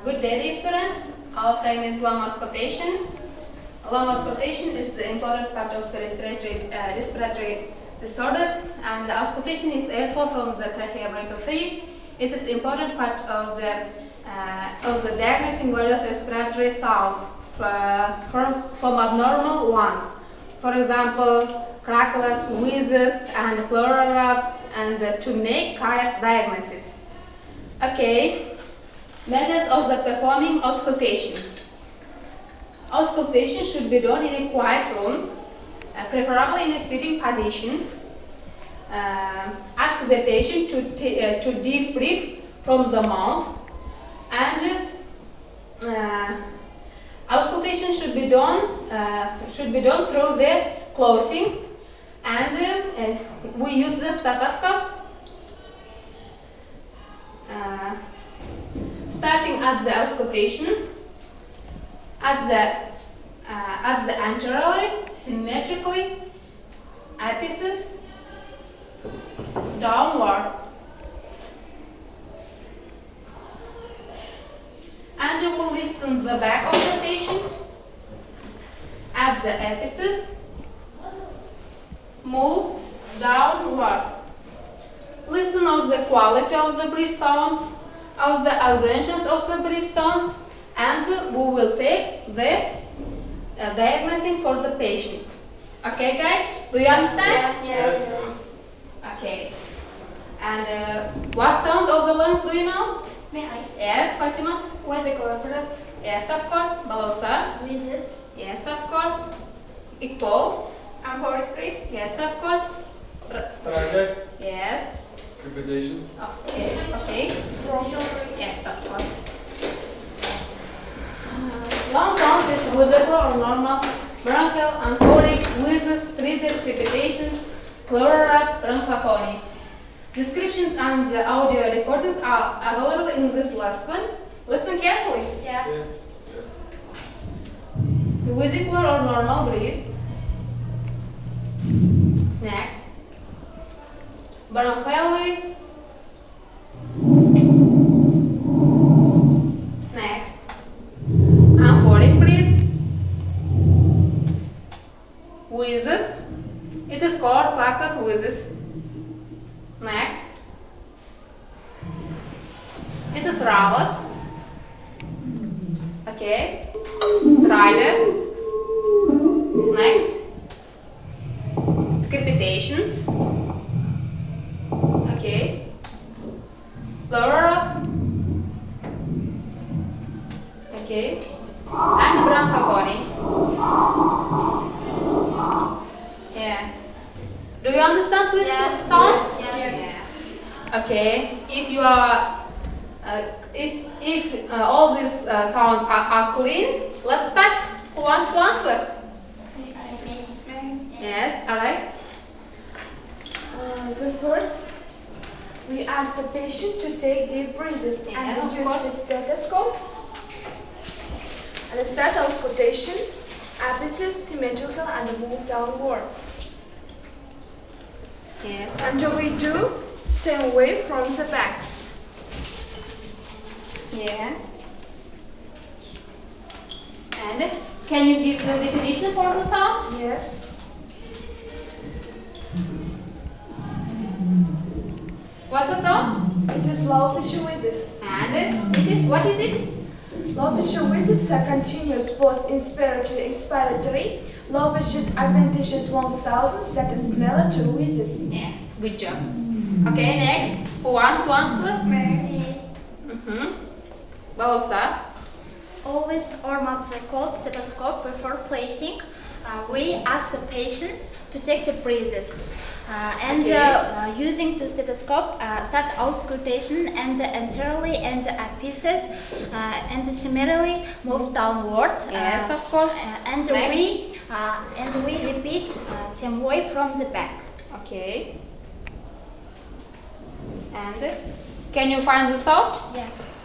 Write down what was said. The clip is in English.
Good day, students. Our time is lung auscultation. Lung auscultation is the important part of the respiratory disorders, and the auscultation is airflow from the tracheobronchial tree. It is important part of the diagnosing various respiratory sounds from abnormal ones. For example, crackles, wheezes, and pleural rub, and to make correct diagnosis. Okay, methods of the performing auscultation. Auscultation should be done in a quiet room, preferably in a sitting position. Ask the patient to deep breathe from the mouth, and auscultation should be done through the clothing, and we use the stethoscope. Starting at the auscultation, at the anteriorly, symmetrically, apices, downward, and we will listen the back of the patient. At the apices, move downward. Listen of the quality of the breath sounds, of the inventions of the breath sounds, and we will take the diagnosing for the patient. Okay, guys? Do you understand? Yes. Okay. And what sounds of the lungs do you know? May I? Yes, Fatima? Vesicolarus, Yes, of course. Balosa? wheezes, Yes, of course. Equal? amphoric breath, Yes, of course. Stridor, Yes. crepitations, Okay. bronchial breath, Yes, of course. Lung sounds is vesicular or normal, bronchial, amphoric, wheezes, stridor, crepitations, pleural rub, bronchophony. Descriptions and the audio recordings are available in this lesson. Listen carefully. yes, Vesicular or normal breath. Next. Bronchial breath. Next. Amphoric breath. Wheezes. It is called Clark's wheezes. Next. It is Rallis. Okay. Stridor. Next. Crepitations. Okay. Pleural rub. Okay. And bronchophony. Yeah. Do you understand these Yes. sounds? Yes. Okay. If you are, if all these sounds are clean, let's start. Who wants to answer? Yes. All right. The first, we ask the patient to take deep breaths Yeah, and of use course. the stethoscope. And start auscultation, apices symmetrical and move downward. Yes. And we do same way from the back. Yeah. And can you give the definition for the sound? Yes. What's the sound? It is low pitch wheezes. And it is, what is it? Low pitch wheezes are continuous both inspiratory and expiratory. Low pitched adventitious long sounds that is similar to wheezes. Yes. Good job. Okay, next. Who wants to answer? Mary. Balosa. Always warm up the cold stethoscope before placing. We ask the patients to take the breaths. Using the stethoscope, start auscultation and anteriorly and apices, and similarly move downward. Yes, of course. And Next. we repeat same way from the back. Okay. And can you find the sound? Yes.